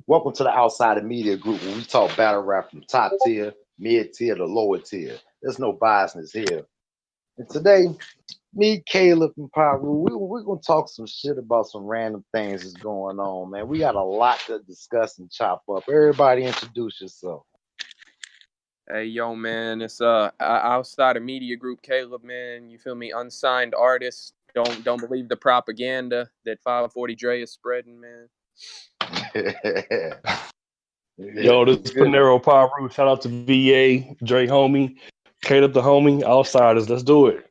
Welcome to the Outsider Media Group where we talk battle rap from top tier, mid tier to lower tier. There's no biasness here. And today, me, Caleb, and Pyro, we're going to talk some shit about some random things that's going on, man. We got a lot to discuss and chop up. Everybody introduce yourself. Hey yo, man, it's outside of media group, Caleb, man. You feel me? Unsigned artist. Don't believe the propaganda that 540 Dre is spreading, man. Yo, this is Panero Pyro. Shout out to VA, Dre homie, Caleb the homie, Outsiders. Let's do it.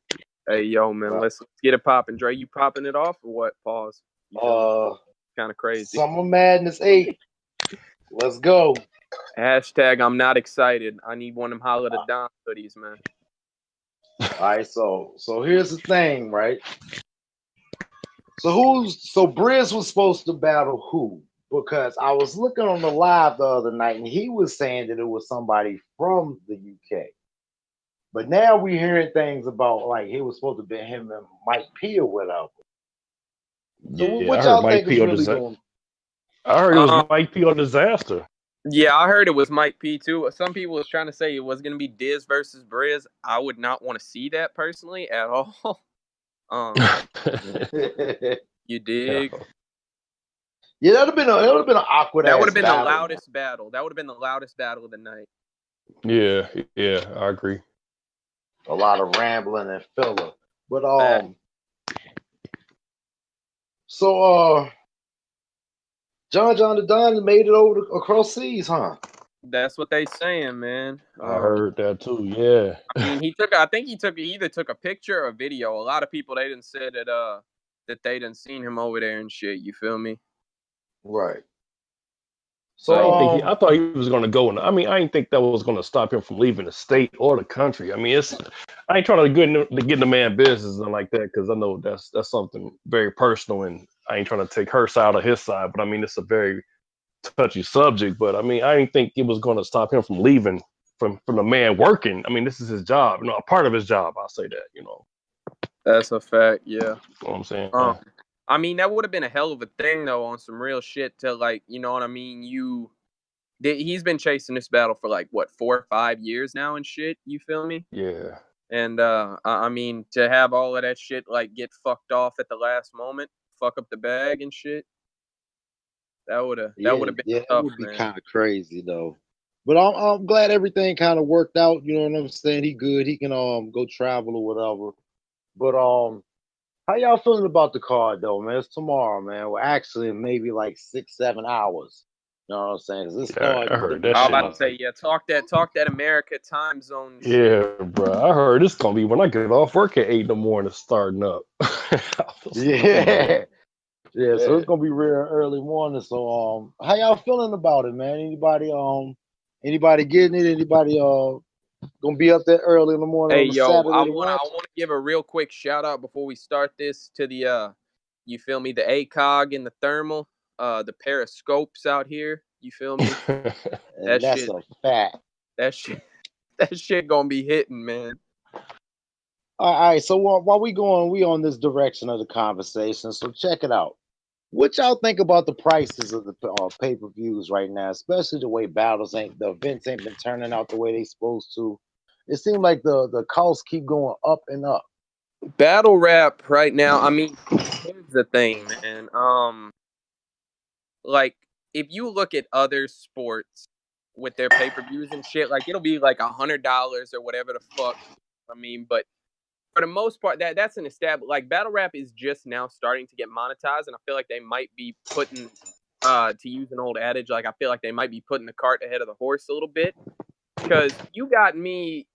Hey yo, man, let's get it popping. Dre, you popping it off or what? Pause. Kind of crazy. Summer Madness 8. Let's go. Hashtag I'm not excited. I need one of them Holla the Don hoodies, man. All right, so here's the thing, right? So Briz was supposed to battle who? Because I was looking on the live the other night and he was saying that it was somebody from the UK. But now we're hearing things about like he was supposed to be him and Mike P or whatever. So what y'all think is really going? I heard it was Mike P on Disaster. Yeah, I heard it was Mike P too. Some people was trying to say it was gonna be Diz versus Briz. I would not want to see that personally at all. You dig? Yeah, that would have been an awkward. That would have been the loudest battle. That would have been the loudest battle of the night. Yeah, I agree. A lot of rambling and filler, but John the Don made it over across seas, huh? That's what they saying, man. I heard that too. Yeah. I mean, I think he either took a picture or a video. A lot of people they didn't say that they didn't seen him over there and shit. You feel me? Right. So I thought he was going to go. I didn't think that was going to stop him from leaving the state or the country. I mean, I ain't trying to get in the man business and like that because I know that's something very personal, and I ain't trying to take her side or his side. But I mean, it's a very touchy subject. But I mean, I didn't think it was going to stop him from leaving from the man working. I mean, this is his job. A part of his job. I'll say that. That's a fact. Yeah. You know what I'm saying? I mean, that would have been a hell of a thing, though, on some real shit to, like, you know what I mean? He's been chasing this battle for, like, what, 4 or 5 years now and shit? You feel me? Yeah. And, I mean, to have all of that shit, like, get fucked off at the last moment, fuck up the bag and shit, that would have been tough, it would be kind of crazy, though. But I'm glad everything kind of worked out, you know what I'm saying? He good. He can go travel or whatever. But, how y'all feeling about the card though, man? It's tomorrow, man. Well, actually, maybe like 6-7 hours. You know what I'm saying? This card. I heard that. I was about to say, yeah, talk that America time zone. Yeah, bro. I heard it's gonna be when I get off work at 8 in the morning, starting up. Yeah. So it's gonna be real early morning. So, how y'all feeling about it, man? Anybody getting it? Anybody gonna be up there early in the morning? Hey, yo, I want to give a real quick shout out before we start this to the you feel me, the ACOG and the thermal, the periscopes out here. You feel me? That's a fact. That shit gonna be hitting, man. All right. So while we on this direction of the conversation. So check it out. What y'all think about the prices of the pay-per-views right now, especially the way the events ain't been turning out the way they supposed to? It seems like the costs keep going up and up. Battle rap right now, I mean, here's the thing, man. Like, if you look at other sports with their pay-per-views and shit, like, it'll be like $100 or whatever the fuck. I mean, but for the most part, that's an established, like, battle rap is just now starting to get monetized, and I feel like they might be putting, to use an old adage, like, I feel like they might be putting the cart ahead of the horse a little bit, because you got me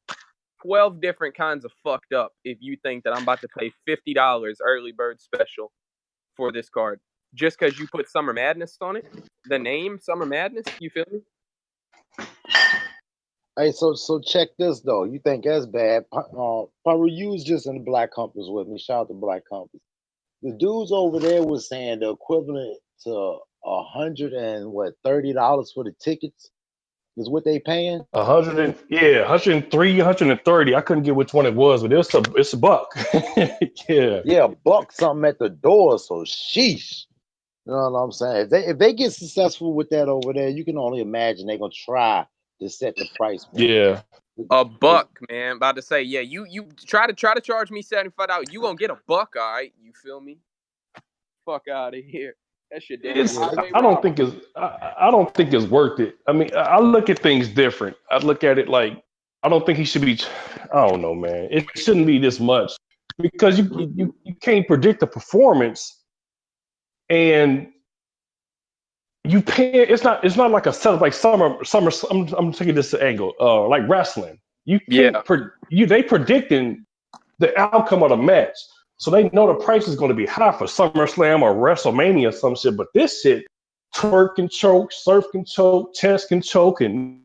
12 different kinds of fucked up if you think that I'm about to pay $50 early bird special for this card, just because you put Summer Madness on it, the name Summer Madness, you feel me? Hey, so check this though. You think that's bad? Pyro, you was just in the Black Compass with me. Shout out to Black Compass. The dudes over there was saying the equivalent to $130 for the tickets is what they paying. 103, 130. I couldn't get which one it was, but it's a buck. Yeah, buck something at the door. So sheesh. You know what I'm saying? If they get successful with that over there, you can only imagine they're gonna try to set the price point. Yeah. A buck, man. About to say, yeah, you try to charge me $75. You gonna get a buck, all right? You feel me? Fuck out of here. That shit damn near It's highway I don't robbery. think it's I don't think it's worth it. I mean, I look at things different. I look at it like I don't think he should be. I don't know, man. It shouldn't be this much because you can't predict the performance, and you pay. It's not like a set like summer. I'm taking this angle. Like wrestling, you Yeah. can't they predicting the outcome of the match. So they know the price is going to be high for SummerSlam or WrestleMania or some shit. But this shit, twerk can choke, surf can choke, chest can choke, and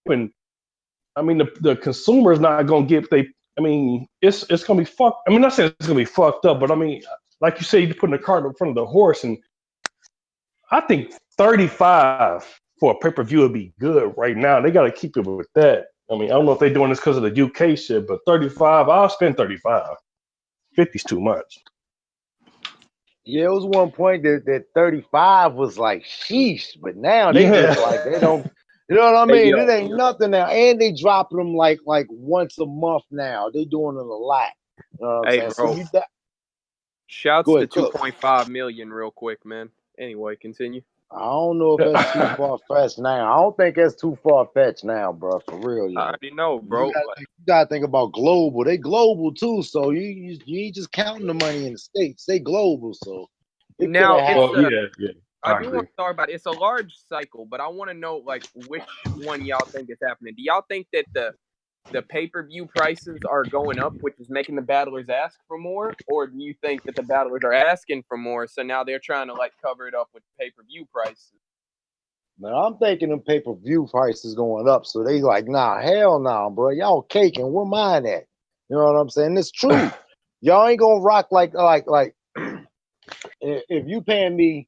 I mean the consumer is not going to get they. I mean it's going to be fucked. I mean, not saying it's going to be fucked up, but I mean, like you say, you're putting the cart in front of the horse, and I think 35 for a pay-per-view would be good right now. They got to keep it with that. I mean, I don't know if they're doing this because of the UK shit, but 35, I'll spend 35. 50's too much. Yeah, it was one point that 35 was like sheesh, but now they Yeah. just like they don't. You know what I Hey, mean? yo. It ain't nothing now, and they dropping them like once a month now. They doing it a lot. You know what I'm Hey, saying? bro. So Shouts go to ahead, cook. 2.5 million real quick, man. Anyway, continue. I don't know if that's too far fetched now. I don't think that's too far fetched now, bro. For real, I yo. already know, You bro. gotta think about global. They global too, so you ain't just counting the money in the states. They global, so it could have Now it's happened. Yeah, I I do agree. want to talk about it. It's a large cycle, but I want to know like which one y'all think is happening. Do y'all think that the pay-per-view prices are going up, which is making the battlers ask for more, or do you think that the battlers are asking for more, so now they're trying to like cover it up with pay-per-view prices? Man, I'm thinking them pay-per-view prices going up, so they like, nah, hell nah, bro. Y'all caking. Where mine at? You know what I'm saying? It's true. Y'all ain't gonna rock like if you paying me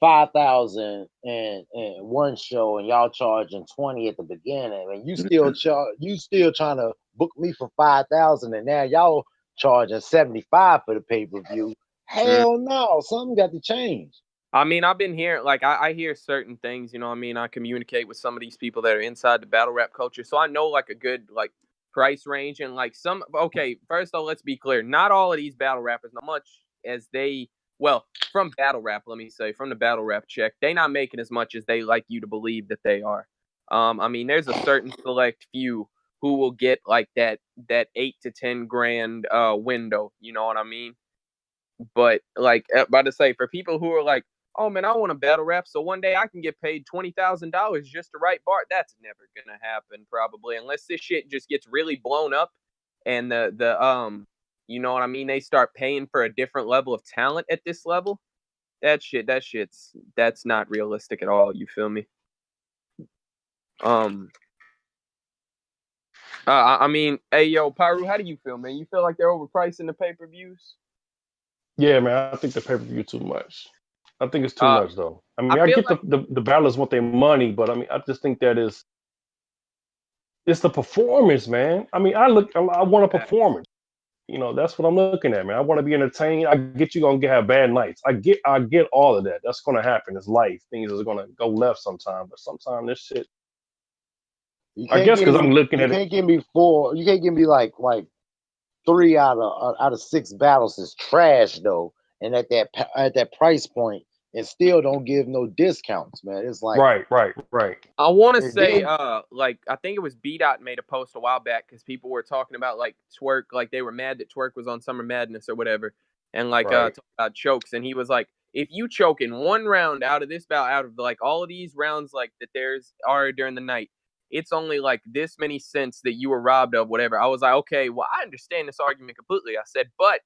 5,000 and one show and y'all charging 20 at the beginning, and you still trying to book me for 5,000, and now y'all charging 75 for the pay-per-view. Hell no, something got to change. I mean, I've been hearing like I hear certain things, you know what I mean? I communicate with some of these people that are inside the battle rap culture. So I know like a good like price range and like some okay, first though, let's be clear. Not all of these battle rappers, not much as they well, from battle rap, let me say, from the battle rap check, they not making as much as they like you to believe that they are. I mean, there's a certain select few who will get like that 8 to 10 grand window, you know what I mean? But like about to say, for people who are like, oh man, I want to battle rap, so one day I can get paid $20,000 just to write bar. That's never gonna happen, probably, unless this shit just gets really blown up, and you know what I mean? They start paying for a different level of talent at this level. That's not realistic at all. You feel me? Um, I mean, hey yo, Pyru, how do you feel, man? You feel like they're overpricing the pay-per-views? Yeah, man, I think the pay-per-view too much. I think it's too Uh, much though. I I mean, I feel get like the battlers want their money, but I mean, I just think that it's the performance, man. I mean, I want a performance. You know, that's what I'm looking at, man. I want to be entertained. I get you gonna have bad nights. I get all of that. That's gonna happen. It's life. Things are gonna go left sometime, but sometimes this shit. You I can't guess give because I'm me looking you at it. can't give me four. You can't give me like 3 out of 6 battles is trash though, and at that price point, and still don't give no discounts, man. It's like Right. I want to and say, then like I think it was B Dot made a post a while back because people were talking about like Twerk, like they were mad that Twerk was on Summer Madness or whatever, and like Right. talking about chokes, and he was like, if you choke in one round out of this bout, out of like all of these rounds like that there's are during the night, it's only like this many cents that you were robbed of, whatever. I was like, okay, well I understand this argument completely. I said, but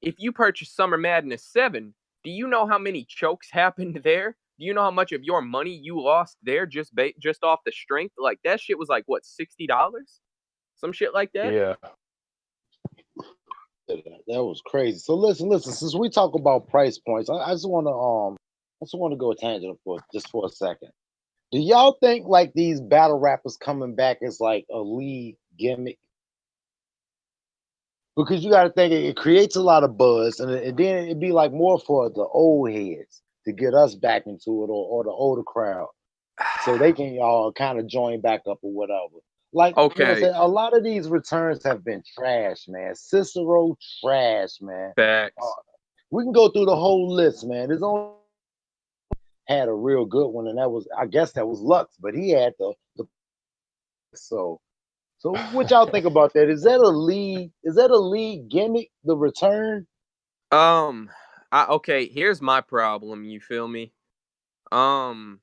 if you purchase Summer Madness 7, do you know how many chokes happened there? Do you know how much of your money you lost there just off the strength? Like that shit was like what, $60? Some shit like that? Yeah. that was crazy. So listen. Since we talk about price points, I just want to go a tangent for a second. Do y'all think like these battle rappers coming back is like a league gimmick? because you got to think it creates a lot of buzz, and then it'd be like more for the old heads to get us back into it, or the older crowd, so they can all kind of join back up or whatever. Like, you know what I'm Okay, saying? A lot of these returns have been trash, man. Cicero, trash, man. Uh, facts. we can go through the whole list, man. There's only had a real good one, and that was, I guess, that was Lux, but he had the so. So what y'all think about that? Is that a league? Is that a league gimmick? The return? Um, okay. Here's my problem. You feel me? Um,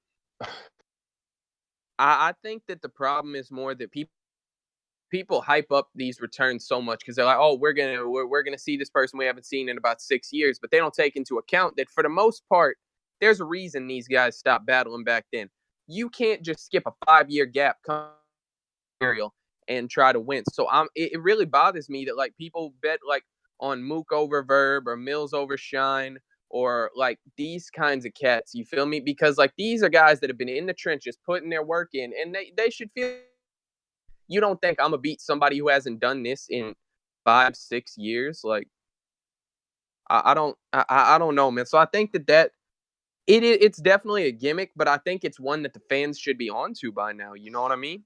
I think that the problem is more that people hype up these returns so much because they're like, oh, we're gonna see this person we haven't seen in about 6 years, but they don't take into account that for the most part, there's a reason these guys stopped battling back then. You can't just skip a 5 year gap, material, and try to win. So it really bothers me that like people bet like on Mook over Verb or Mills over Shine or like these kinds of cats. You feel me? Because like these are guys that have been in the trenches, putting their work in, and they should feel. You don't think I'm gonna beat somebody who hasn't done this in 5, 6 years? Like I don't know, man. So I think that it's definitely a gimmick, but I think it's one that the fans should be onto by now. You know what I mean?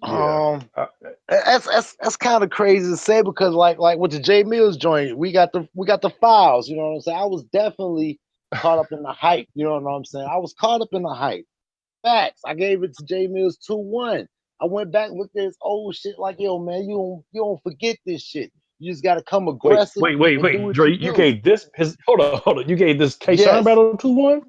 Yeah. Um, that's kind of crazy to say because like with the J Mills joint, we got the files. You know what I'm saying? I was definitely caught up in the hype. You know what I'm saying? I was caught up in the hype. Facts. I gave it to J Mills 2-1. I went back with this old shit like, yo, man, you don't forget this shit. You just gotta come Wait, aggressive wait, wait, and do wait, what Dre. you You do. gave this his hold on. You gave this K Shine Yes. battle 2-1.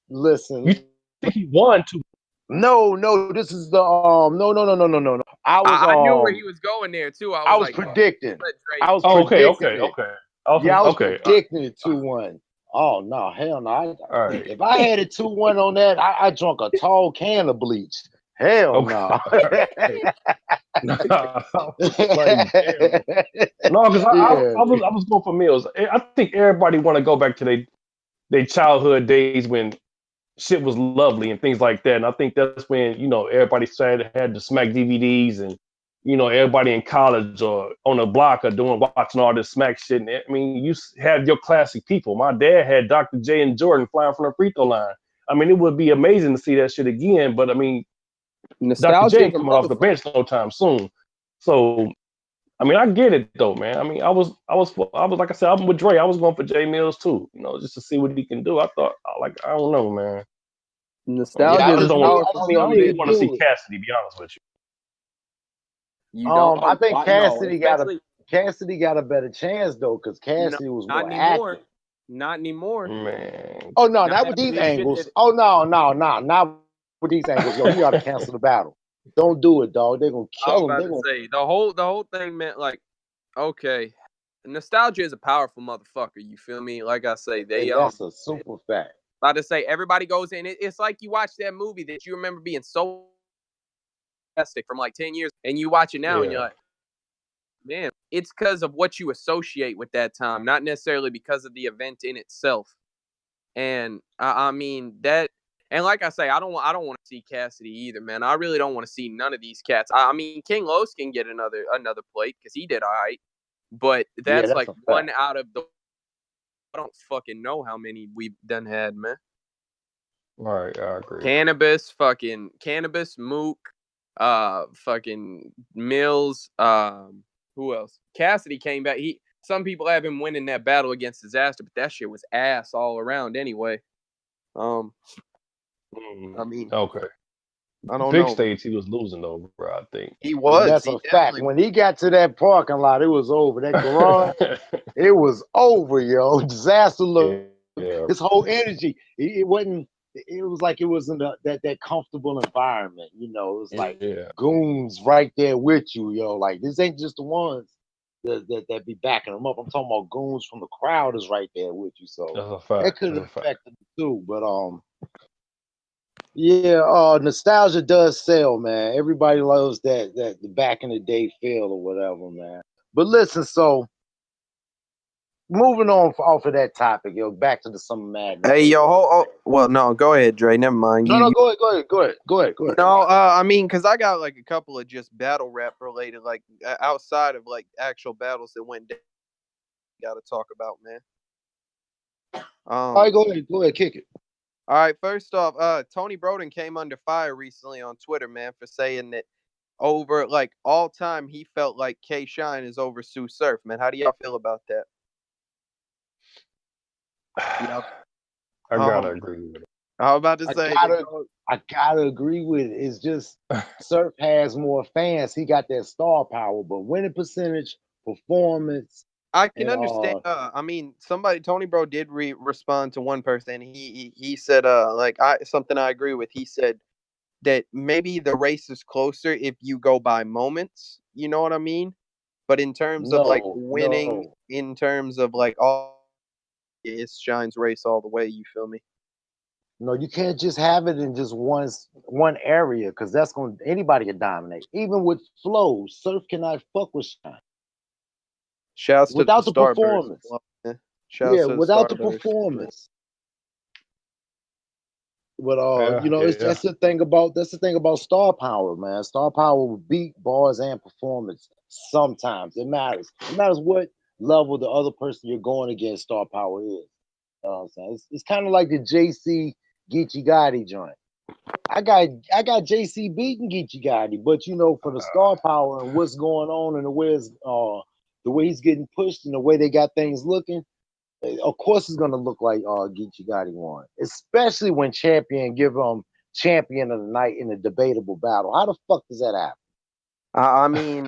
Listen. You think he won 2? No, this is the no. I was I knew where he was going there too. I I was was like, predicting. let Dre I was Oh, okay, predicting okay, it. okay. Yeah, I was Okay. predicting it 2-1. Oh no, hell no. All right. If I had it 2-1 on that, I drunk a tall can of bleach. Hell Okay. no. Nah, like damn. No, because Yeah. I was going for Mills. I think everybody want to go back to their childhood days when shit was lovely and things like that. And I think that's when everybody started had the Smack DVDs and everybody in college or on the block are watching all this Smack shit. And I mean, you had your classic people. My dad had Dr. J and Jordan flying from the free throw line. I mean, it would be amazing to see that shit again. But I mean, Dr. J nostalgia is ain't a coming off the motherfucker. bench no time soon. So I mean, I get it though, man. I mean, I was like I said, I'm with Dre. I was going for J Mills too, just to see what he can do. I thought, like, I don't know, man. Yeah, Nostalgia I is just a don't want. powerful I mean, I son don't of a even bitch. want to see do it. Cassidy. Be honest with You don't. I Oh, think no, Cassidy got a better chance though, because no, Cassidy was not more anymore. active. Not anymore. you, man. Oh no, Not not with after these this shit that angles. Oh no, not with these angles. Yo, he ought to cancel the battle. Don't do it, dog. They're gonna I was kill him. about They're to gonna say. The whole thing meant like, okay, nostalgia is a powerful motherfucker. You feel me? Like I say, they that's a super fact. about to say everybody goes in. It's like you watch that movie that you remember being so fantastic from like 10 years, and you watch it now, and you're Yeah. like, man, it's because of what you associate with that time, not necessarily because of the event in itself. And I mean that, and like I say, I don't want to see Cassidy either, man. I really don't want to see none of these cats. I mean, King Los can get another plate because he did all right, but Yeah, that's that's like a one fact. out of the. I don't fucking know how many we've done had, man. All right, I agree. Cannabis, Mook, fucking Mills, who else? Cassidy came back. Some people have him winning that battle against Disaster, but that shit was ass all around anyway. I mean, Okay. I don't Big know. stage, he was losing though, bro. I think. He Yeah, was. that's He a fact. definitely. When he got to that parking lot, it was over. That garage, it was over, yo. Disaster look. yeah. His whole energy. It wasn't. It was like it wasn't that comfortable environment. It was like Yeah. goons right there with you, yo. Like this ain't just the ones that be backing them up. I'm talking about goons from the crowd is right there with you. So That's a that fact. could That's have a fact. affected him too. But yeah, nostalgia does sell, man. Everybody loves that the back in the day feel or whatever, man. But listen, so moving on off of that topic, yo, back to the Summer Madness. Hey, yo, well, no, go ahead, Dre. Never mind. No, go ahead. No, I mean, because I got like a couple of just battle rap related, like outside of like actual battles that went down. Got to talk about, man. All right, go ahead, kick it. All right, first off, Tony Broden came under fire recently on Twitter, man, for saying that over like all time he felt like K Shine is over Sue Surf, man. How do y'all feel about that? I gotta agree with it. I was about to say I gotta agree with it. It's just Surf has more fans. He got that star power, but winning percentage, performance. I can understand. I mean, Tony Bro did respond to one person. He said, something I agree with. He said that maybe the race is closer if you go by moments. You know what I mean? But in terms of like winning, in terms of like all, it's Shine's race all the way. You feel me? No, you can't just have it in just one area because that's anybody can dominate. Even with flow, Surf cannot fuck with Shine. Shouts without to the performance. Without the performance. But that's the thing about star power, man. Star power will beat bars and performance. Sometimes it matters. It matters what level the other person you're going against star power is. You know what I'm saying? It's kind of like the JC Geechee Gotti joint. I got JC beating Geechee Gotti, but for the star power and what's going on and the way he's getting pushed and the way they got things looking, of course it's gonna look like Geechee Gotti won. Especially when Champion give him Champion of the Night in a debatable battle. How the fuck does that happen? I mean,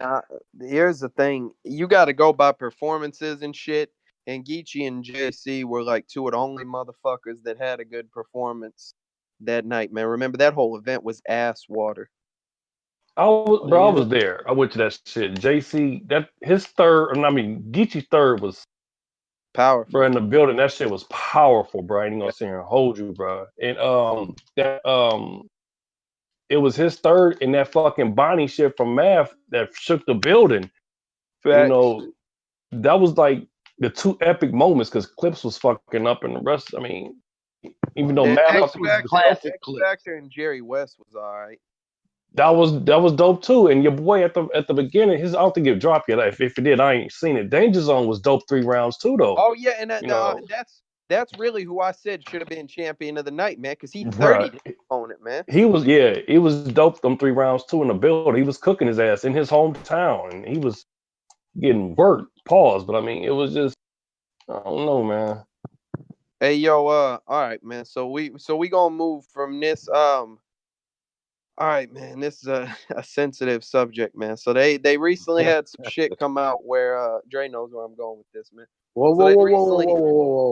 here's the thing: you got to go by performances and shit. And Geechee and JC were like two of the only motherfuckers that had a good performance that night, man. Remember that whole event was ass water. I was there. I went to that shit. JC, Geechee's third was powerful. Bro, in the building, that shit was powerful, bro. I ain't gonna sit here and hold you, bro. And it was his third in that fucking Bonnie shit from Math that shook the building. Facts. That was like the two epic moments because Clips was fucking up and the rest. I mean, even though Math was classic Factor and Jerry West was all right. That was dope too. And your boy at the beginning, I don't think it dropped yet. If it did, I ain't seen it. Danger Zone was dope 3 rounds too, though. Oh yeah, and that's really who I said should have been champion of the night, man, because he 30 on it, man. It was dope them 3 rounds too in the build. He was cooking his ass in his hometown, and he was getting worked. Pause, but I mean, it was just I don't know, man. Hey yo, all right, man. So we gonna move from this. All right, man. This is a sensitive subject, man. So they recently had some shit come out where Dre knows where I'm going with this, man. Whoa.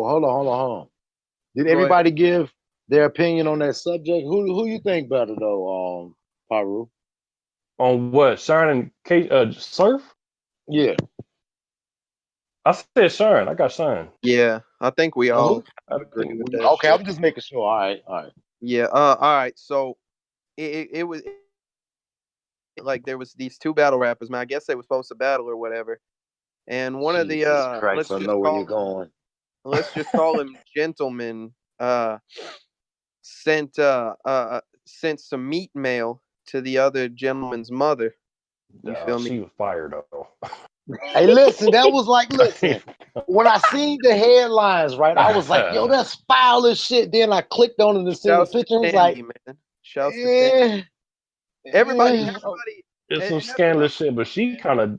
Hold on. Did everybody give their opinion on that subject? Who you think better though, Paru? On what? Shine and Surf? Yeah. I said Shine. I got Shine. Yeah, I think we all agree with that. Okay, I'm just making sure. All right. Yeah. All right. So it was like there was these two battle rappers, man. I guess they were supposed to battle or whatever. And one of the Christ, I know where you're going. Let's just call him gentleman. Sent some meat mail to the other gentleman's mother. You feel me? She was fired though. Hey, listen, that was like, when I seen the headlines, right, I was like, yo, that's foul as shit. Then I clicked on it and seen the picture. I was like, man. Shouts to everybody. It's some scandalous shit, but she kind of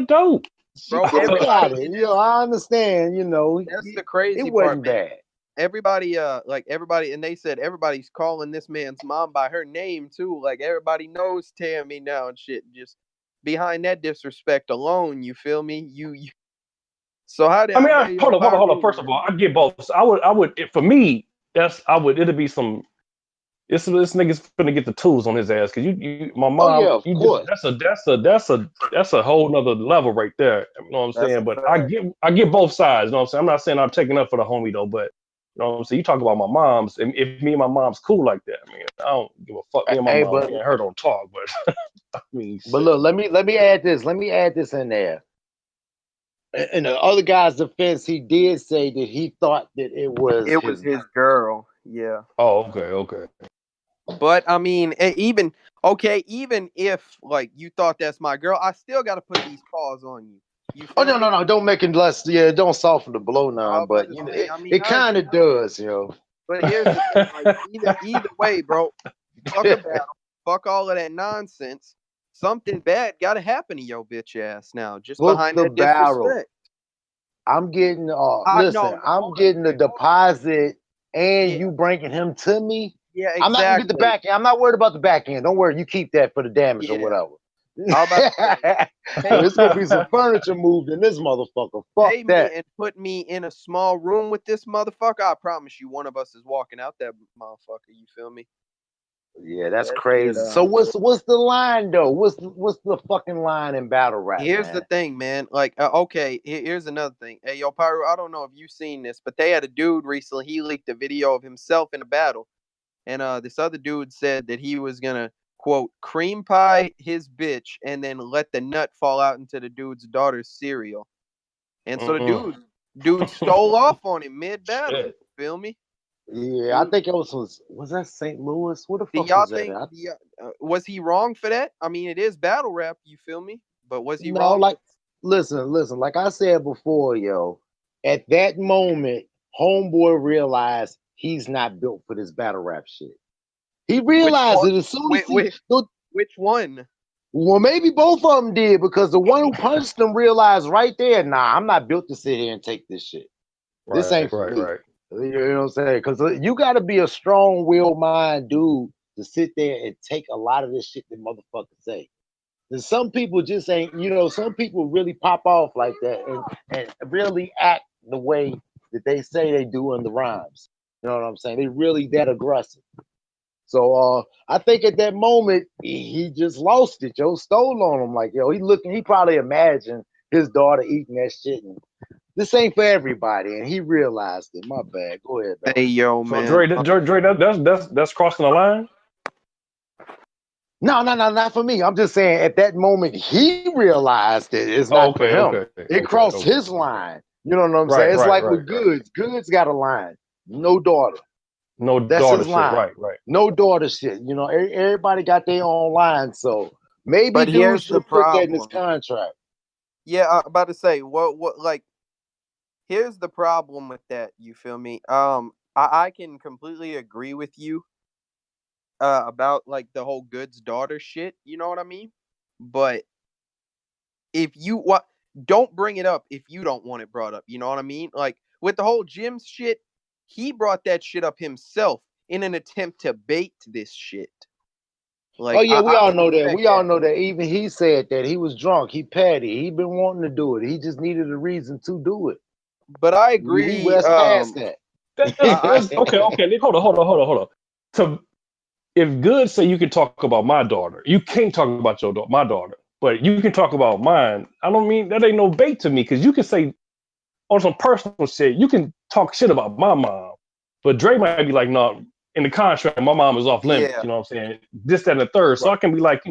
dope. Bro, everybody, I understand. That's the crazy it wasn't part, bad. Everybody, and they said everybody's calling this man's mom by her name too. Like everybody knows Tammy now and shit. Just behind that disrespect alone, you feel me? You. So how did hold on. First of all, I get both. I would. For me, it'd be some. This nigga's finna get the tools on his ass because my mom. That's a whole nother level right there. You know what I'm saying? But I get both sides. You know what I'm saying? I'm not saying I'm taking up for the homie though, but you know what I'm saying. You talk about my mom's, and if me and my mom's cool like that, I mean, I don't give a fuck. Me and my mom and her don't talk, but I mean. But look, let me add this. Let me add this in there. In the other guy's defense, he did say that he thought that it was his girl. Yeah. Oh, okay. But I mean, even if like you thought that's my girl, I still got to put these paws on you. You Oh feel me? no! Don't make it less. Yeah, don't soften the blow I now. was about But to you know, say, I mean, it kind of does. You know. but here's the thing: like either way, bro. Fuck a battle. Fuck all of that nonsense. Something bad got to happen to your bitch ass now, just Book behind the that barrel. disrespect. I'm getting. No, Listen, I'm getting the deposit, and yeah, you bringing him to me. yeah, I'm not gonna get the exactly. back end. I'm not worried about the back end. Don't worry. You keep that for the damage or Yeah, whatever. I was about to say, It's gonna be some furniture moved in this motherfucker. Fuck pay that. me and put me in a small room with this motherfucker. I promise you, one of us is walking out that motherfucker. You feel me? Yeah, that's That shit. crazy. So what's the line though? What's the fucking line in battle rap, Here's the man? thing, man. Like, okay, here's another thing. Hey, yo, Pyro, I don't know if you've seen this, but they had a dude recently. He leaked a video of himself in a battle, and this other dude said that he was gonna quote cream pie his bitch and then let the nut fall out into the dude's daughter's cereal. And so the dude stole off on him mid battle. Shit. Feel me? Yeah, I think it was that St. Louis? Where the Do fuck y'all was that think at? was he wrong for that? I mean, it is battle rap. You feel me? But was he No, wrong? like listen, like I said before, yo, at that moment, homeboy realized he's not built for this battle rap shit. He Which realized one? it as soon as he Which one? well, maybe both of them did because the one who punched him realized right there, nah, I'm not built to sit here and take this shit. This ain't for me. Right. You know what I'm saying? Because you got to be a strong-willed mind dude to sit there and take a lot of this shit that motherfuckers say. And some people just ain't, some people really pop off like that and really act the way that they say they do in the rhymes. You know what I'm saying? They really that aggressive. So I think at that moment he just lost it, yo, stole on him. Like, yo, he probably imagined his daughter eating that shit. And this ain't for everybody, and he realized it. My bad. Go ahead, though. Hey yo, So man. Dre, that's crossing the line. No, not for me. I'm just saying at that moment he realized that it's not for him. It crossed his line. You know what I'm saying? It's like with Goods. Goods got a line. No daughter. No That's daughter his shit. line. Right. No daughter shit. Everybody got their own line. So maybe But dude here's the should put that in his problem. contract. Yeah, I'm about to say what like here's the problem with that, you feel me? I can completely agree with you about like the whole Goods daughter shit, you know what I mean? But if you what don't bring it up if you don't want it brought up, you know what I mean? Like with the whole Jim's shit, he brought that shit up himself in an attempt to bait this shit. Oh Like yeah, we I all can know that. respect We all that. know that. Even he said that he was drunk. He petty. He been wanting to do it. He just needed a reason to do it. But I We agree. rest past that. That's okay. Hold on. So if good say you can talk about my daughter, you can't talk about my daughter, but you can talk about mine. I don't mean that ain't no bait to me because you can say on some personal shit, you can talk shit about my mom, but Dre might be like, no, in the contract, my mom is off limits. Yeah. You know what I'm saying? This, that, and the third. So Right. I can be like,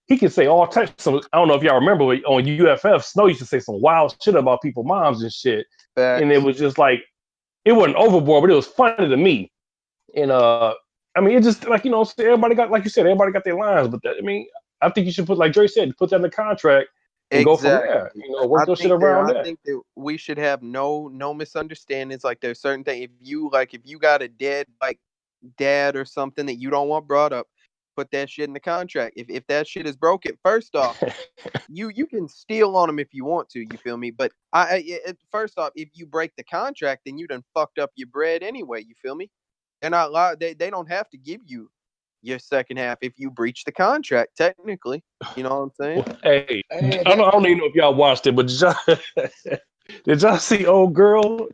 he can say all types of. I don't know if y'all remember but on UFF, Snow used to say some wild shit about people's moms and shit, and it Facts. was just like it wasn't overboard, but it was funny to me. And I mean, it just like everybody got like you said, everybody got their lines, but I mean, I think you should put like Dre said, put that in the contract and go from there. Exactly. Work your shit around I that. think that we should have no misunderstandings. Like there's certain things if you got a dead like dad or something that you don't want brought up, put that shit in the contract. If that shit is broken, first off, you can steal on them if you want to. You feel me? But first off, if you break the contract, then you done fucked up your bread anyway. You feel me? They're not allowed. They don't have to give you your second half if you breach the contract. Technically, you know what I'm saying? Hey, I don't even know if y'all watched it, but did y'all see old girl?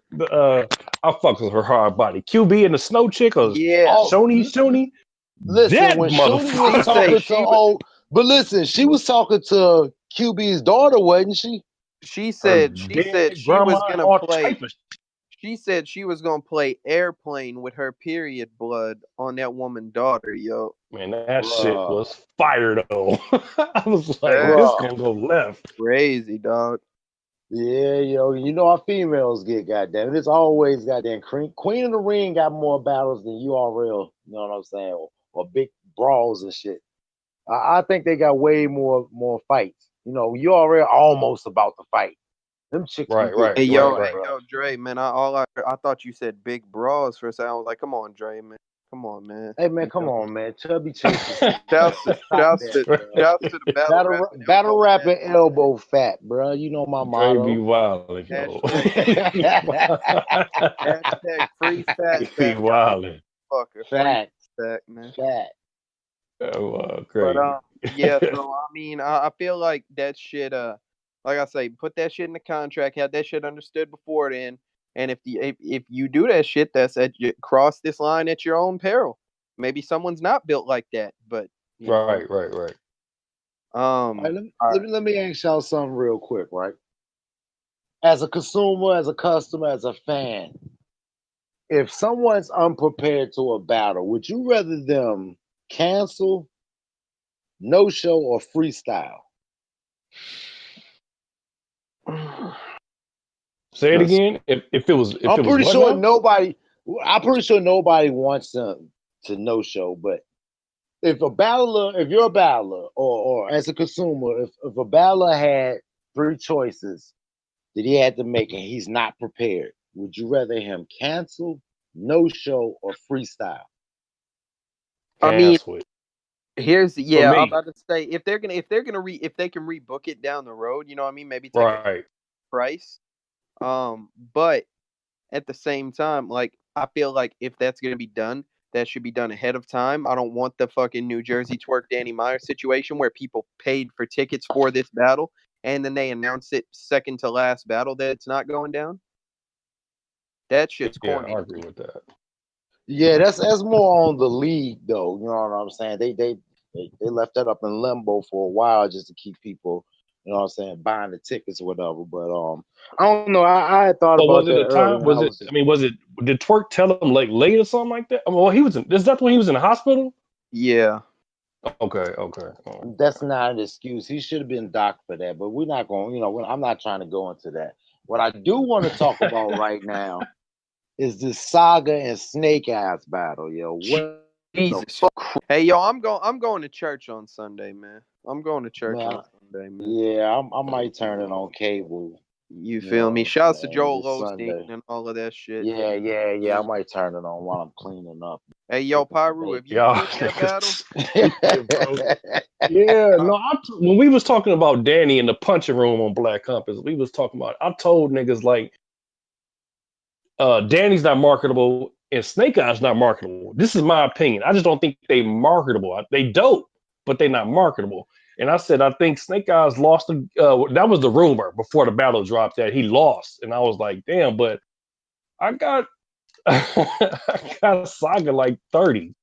I fuck with her hard body. QB and the snow chick or Yeah. Shoney? Listen, That when Shoney was motherfucker. talking to but listen, she was talking to QB's daughter, wasn't she? She Her said dead she grandma, was gonna all play. type of shit. She said she was gonna play airplane with her period blood on that woman's daughter, yo. Man, that shit Bruh. was fire though. I was like, That's this Bruh. gonna go left. crazy, dog. Yeah, yo, you know our females get goddamn. It's always goddamn Queen of the Ring got more battles than URL. You know what I'm saying? Or big brawls and shit. I think they got way more fights. You know, URL almost about to fight. Them chicks be Right, getting right, Hey right, yo, down, hey right. bro. yo, Dre, man. I thought you said big bras for a second. I was like, come on, Dre, man. Come on, man. Hey man, You come know, on, man. Chubby chasers. shouts to Stop shouts that, to bro. shouts to the battle rap and Battle elbow rap fat. and elbow fat, bro. You know my Dre be motto. wildin', yo. Hashtag hashtag free fat He be fat guy wildin'. fucker. Free Facts. fat man. Fat. Oh, But crazy. yeah. So I mean, I feel like that shit. Like I say, put that shit in the contract. Have that shit understood before then. And if you do that shit, that's at you cross this line at your own peril. Maybe someone's not built like that, but you know, Right, right, right. All right, all right. let me ask y'all something real quick, right? As a consumer, as a customer, as a fan, if someone's unprepared to a battle, would you rather them cancel, no show, or freestyle? Say it That's again. If I'm it was pretty what sure now? nobody. I'm pretty sure nobody wants to no show. But if a battler, if you're a battler, or as a consumer, if a battler had three choices that he had to make and he's not prepared, would you rather him cancel, no show, or freestyle? I mean, Cancel it. here's For yeah. I'm me. about to say if they can rebook it down the road, you know what I mean? Maybe take a Right. price. But at the same time, like I feel like if that's gonna be done, that should be done ahead of time. I don't want the fucking New Jersey twerk Danny Meyer situation where people paid for tickets for this battle and then they announce it second to last battle that it's not going down. That shit's Yeah, corny I to agree me. with that. Yeah, that's more on the league though. You know what I'm saying? They left that up in limbo for a while just to keep people, you know what I'm saying, buying the tickets or whatever. But I don't know. I had thought Well, was about it that a earlier, time? and I Was it? was I just mean, was it? Did Twerk tell him like late or something like that? Well, he was in. Is that when he was in the hospital? Yeah. Okay, okay. that's not an excuse. He should have been docked for that. But we're not going. You know, I'm not trying to go into that. What I do want to talk about right now is this Saga and Snake Eyes battle, yo. What the Jesus. Hey yo, I'm going to church on Sunday, man. I'm going to church man? on Sunday, man. Yeah, I might turn it on cable. You You feel me? know, Shouts to man, Joel this Osteen Sunday. and all of that shit. Yeah. I might turn it on while I'm cleaning up. Hey yo, Pyru, have you Y'all seen that battle? stupid, bro. Yeah, no. When we was talking about Danny in the punching room on Black Compass, we was talking about. I told niggas like, Danny's not marketable and Snake Eyes not marketable. This is my opinion. I just don't think they marketable. They dope, but they not marketable. And I said I think Snake Eyes lost. That was the rumor before the battle dropped that he lost, and I was like, damn. But I got I got Saga like 30.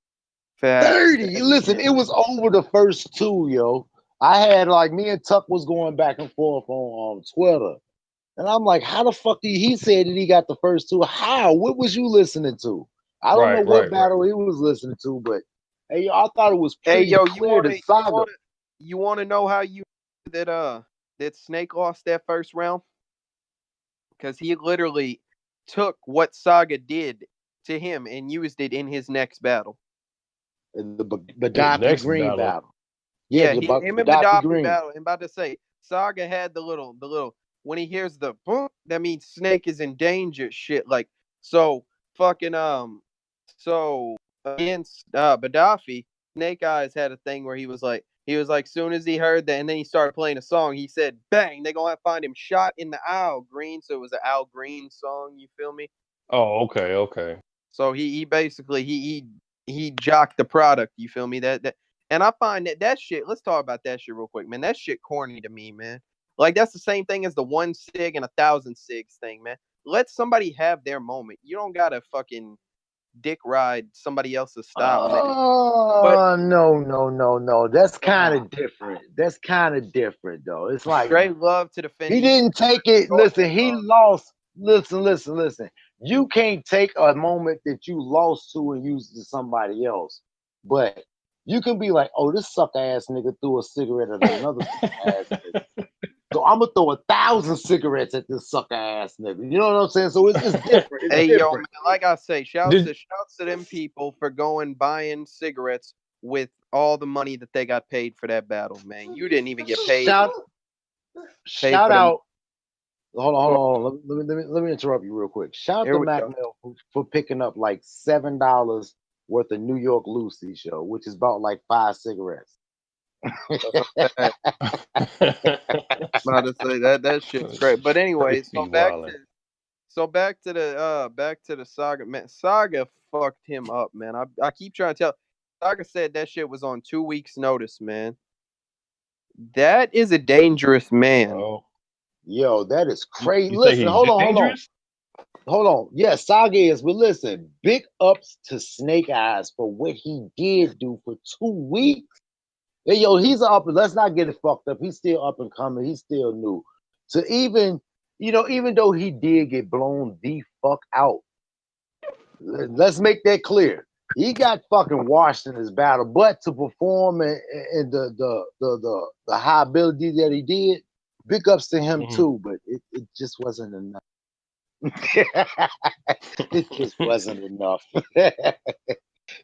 Facts. 30. Listen, it was over the first two, yo. I had like me and Tuck was going back and forth on Twitter. And I'm like, how the fuck did he say that he got the first two? How? What was you listening to? I don't know Right, what right, right. battle he was listening to, but hey, yo, I thought it was Hey pretty yo, clear that Saga. you wanna know how you that Snake lost that first round? Because he literally took what Saga did to him and used it in his next battle. The His Gaddafi next Green battle. battle. Yeah, Yeah, the him and Gaddafi Gaddafi Green. battle. I'm about to say Saga had the little when he hears the boom, that means Snake is in danger shit. Like so fucking so against Gaddafi, Snake Eyes had a thing where he was like soon as he heard that and then he started playing a song, he said bang, they gonna find him shot in the Al Green. So it was an Al Green song, you feel me? Oh, okay, okay. So he basically he jocked the product. You feel me? That and I find that shit. Let's talk about that shit real quick, man. That shit corny to me, man. Like that's the same thing as the 1 sig and 1,000 sigs thing, man. Let somebody have their moment. You don't gotta fucking dick ride somebody else's style, man. But No. That's kind uh, of different. That's kind of different, though. It's like Dre love to defend he each didn't take it. other. Go Listen, ahead, he dog. lost. Listen. You can't take a moment that you lost to and use it to somebody else. But you can be like, oh, this sucker ass nigga threw a cigarette at another sucker ass nigga. So I'm gonna throw 1,000 cigarettes at this sucker ass nigga. You know what I'm saying? So it's different. It's Hey, different. yo, man, like I say, shouts to them people for going buying cigarettes with all the money that they got paid for that battle, man. You didn't even get paid. Shout out. Hold on. Let me interrupt you real quick. Shout out to Mac Mill for picking up like $7 worth of New York Lucy show, which is about like 5 cigarettes. About to say that shit's great. But anyway, so back to the Saga, man. Saga fucked him up, man. I keep trying to tell. Saga said that shit was on 2 weeks' notice, man. That is a dangerous man. Oh. Yo, that is crazy. Listen, hold on. Yeah, Saga is, but listen, big ups to Snake Eyes for what he did do for 2 weeks. Hey, yo, he's up, let's not get it fucked up. He's still up and coming. He's still new. So even though he did get blown the fuck out, let's make that clear. He got fucking washed in his battle, but to perform and the high ability that he did, big ups to him too. But it just wasn't enough. It just wasn't enough.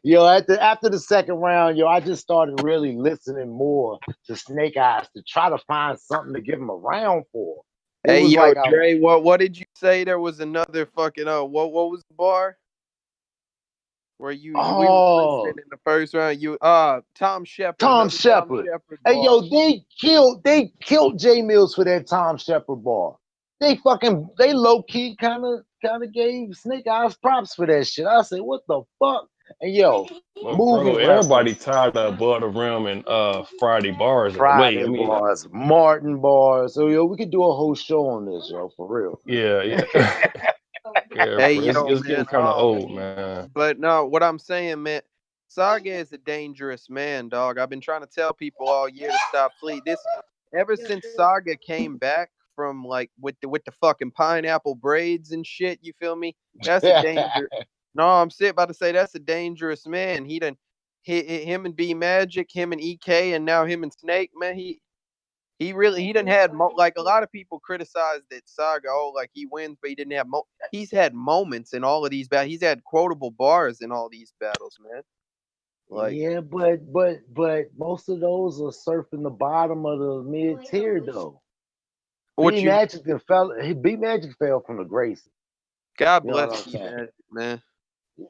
Yo, after the second round, yo, I just started really listening more to Snake Eyes to try to find something to give him a round for. Hey, yo, like, Dre, what did you say? There was another fucking what was the bar? Where we were listening in the first round. Tom Shepard. Tom Shepard. Hey, yo, they killed J Mills for that Tom Shepard bar. They low key kind of gave Snake Eyes props for that shit. I said, what the fuck? And yo, everybody tired of Above the Rim and Friday bars. Bars, Martin bars. So yo, we could do a whole show on this, yo, for real. Yeah. Hey, it's getting kind of old, man. But no, what I'm saying, man, Saga is a dangerous man, dog. I've been trying to tell people all year to stop fleet. Ever since Saga came back from like with the fucking pineapple braids and shit, you feel me? That's a danger. No, I'm about to say that's a dangerous man. He done him and B Magic, him and EK, and now him and Snake, man. He done had like a lot of people criticize that Saga, like he wins, but he didn't have he's had moments in all of these battles. He's had quotable bars in all these battles, man. Like, yeah, but most of those are surfing the bottom of the mid tier though. B Magic fell from the Gracie. God bless you, man.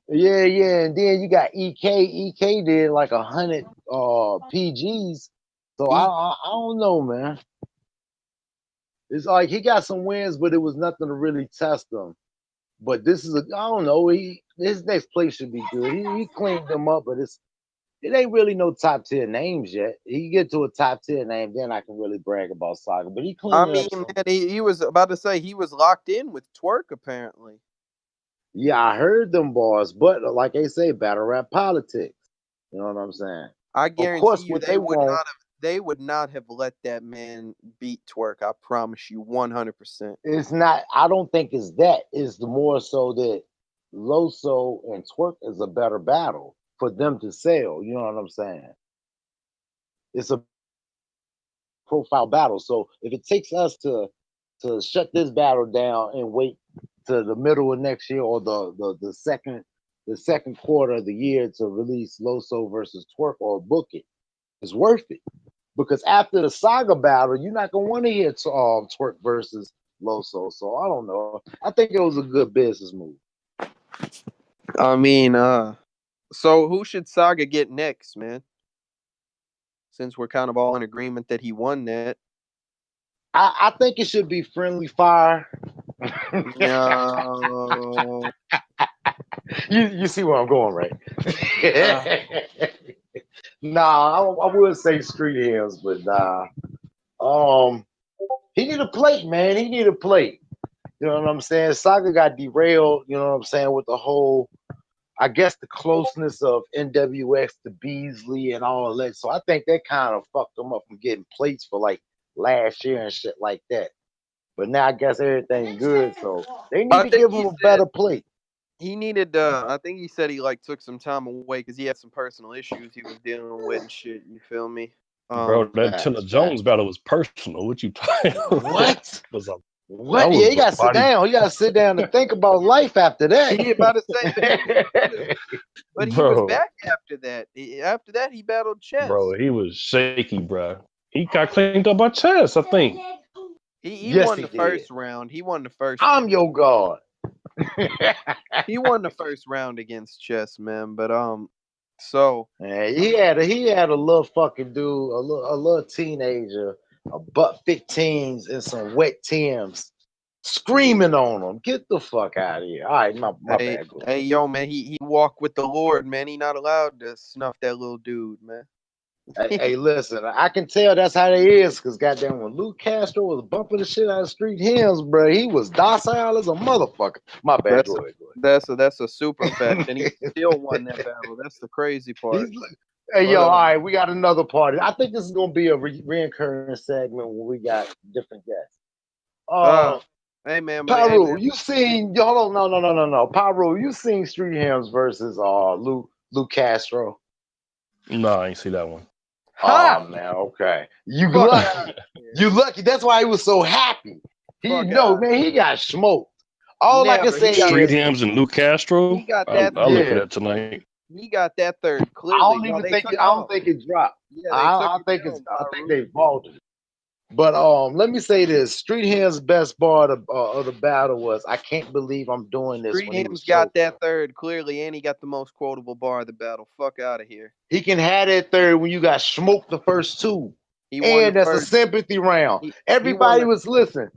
Yeah, and then you got EK. EK did like 100 PGs. So I don't know, man. It's like he got some wins, but it was nothing to really test him. But this is I don't know. His next place should be good. He cleaned them up, but it ain't really no top tier names yet. He get to a top tier name, then I can really brag about Saga. But he cleaned it up. Man, he was about to say he was locked in with Twerk apparently. Yeah, I heard them bars, but like they say, battle rap politics. You know what I'm saying? I guarantee you they would not have let that man beat Twerk. I promise you 100%. It's not, I don't think it's that. It's the more so that Loso and Twerk is a better battle for them to sell. You know what I'm saying? It's a profile battle. So if it takes us to shut this battle down and wait to the middle of next year or the second quarter of the year to release Loso versus Twerk or book it, it's worth it. Because after the Saga battle, you're not gonna want to hear Twerk versus Loso. So I don't know. I think it was a good business move. I mean, so who should Saga get next, man? Since we're kind of all in agreement that he won that. I think it should be Friendly Fire. No. You see where I'm going, right? Nah, I would say Street Hills, but nah. He need a plate, man. He need a plate. You know what I'm saying? Saga got derailed, you know what I'm saying, with the whole, I guess, the closeness of NWX to Beasley and all that. So I think that kind of fucked him up from getting plates for like last year and shit like that. But now I guess everything good, so they need to give him a better plate. He needed, I think he said he like took some time away because he had some personal issues he was dealing with and shit. You feel me? Bro, that Tilla Jones battle was personal. What you talking about? What? What? Yeah, you gotta sit down. You gotta sit down and think about life after that. He about to say, but he was back after that. After that, he battled Chess. Bro, he was shaky, bro. He got cleaned up by Chess, I think. He won the first round. He won the first. I'm your god. He won the first round against Chess, man. But so he had a little fucking dude, a little teenager, a butt 15s and some wet Tims, screaming on him. Get the fuck out of here! All right, my bad. Hey, yo, man, he walked with the Lord, man. He not allowed to snuff that little dude, man. Hey, listen, I can tell that's how they is, because goddamn, when Luke Castro was bumping the shit out of Street Hymns, bro, he was docile as a motherfucker. My bad. That's a super fact, and he still won that battle. That's the crazy part. Hey, yo, all right, we got another party. I think this is gonna be a reoccurring segment when we got different guests. Hey man, Pyro, you seen? Hold on, no. Pyro, you seen Street Hymns versus Luke Castro? No, I ain't see that one. Oh man, okay. You lucky. You lucky. That's why he was so happy. He man, he got smoked. All I can say Street Hymns and Luke Castro. He got that. I'll look at that tonight. He got that third. Clearly, I don't think it dropped. Yeah, I think they vaulted it. But let me say this: Street Hymns' best bar of the battle was, "I can't believe I'm doing this." Street Hymns got that third clearly, and he got the most quotable bar of the battle. Fuck out of here. He can have that third when you got smoked the first two, and that's a sympathy round. Everybody was listening.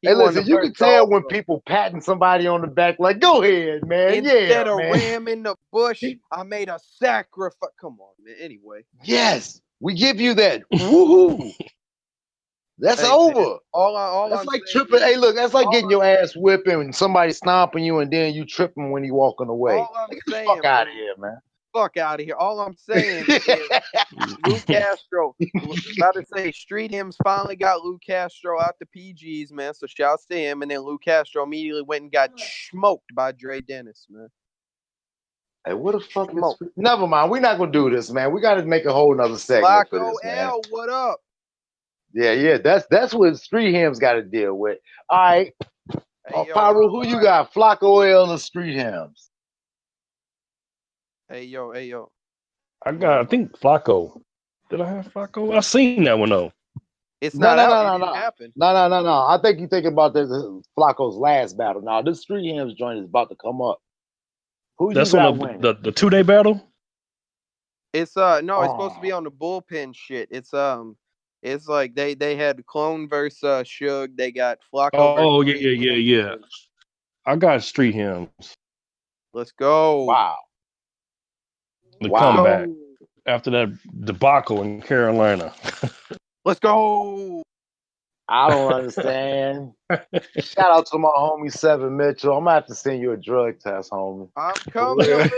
Hey, listen, you can tell when people patting somebody on the back, like, "Go ahead, man." Instead of ramming the bush, I made a sacrifice. Come on, man. Anyway. Yes, we give you that. Woohoo! That's over. Man, all that's I'm like tripping. Hey, look, that's like getting your ass whipping and somebody stomping you, and then you tripping when you walking away. Get the fuck out of here, man. Fuck out of here. All I'm saying is Luke Castro. About to say, Street Hymns finally got Luke Castro out the PGs, man. So shouts to him. And then Luke Castro immediately went and got smoked by Dre Dennis, man. Hey, what the fuck is... Never mind. We're not gonna do this, man. We got to make a whole nother segment for this, man. L, what up? Yeah. That's what Street Hymns got to deal with. All right. Hey, Pyro, who you got? Flocko L and Street Hymns. Hey yo. I think Flocko. Did I have Flocko? I seen that one though. It's not no. I think you think about this Flocko's last battle. Now this Street Hymns joint is about to come up. That's on the 2-day battle? It's it's supposed to be on the bullpen shit. It's like they had Clone versus Suge. They got Flocko. Oh yeah. I got Street Hymns. Let's go. Wow. The comeback after that debacle in Carolina. Let's go. I don't understand. Shout out to my homie 7 Mitchell. I'm gonna have to send you a drug test, homie. I'm coming.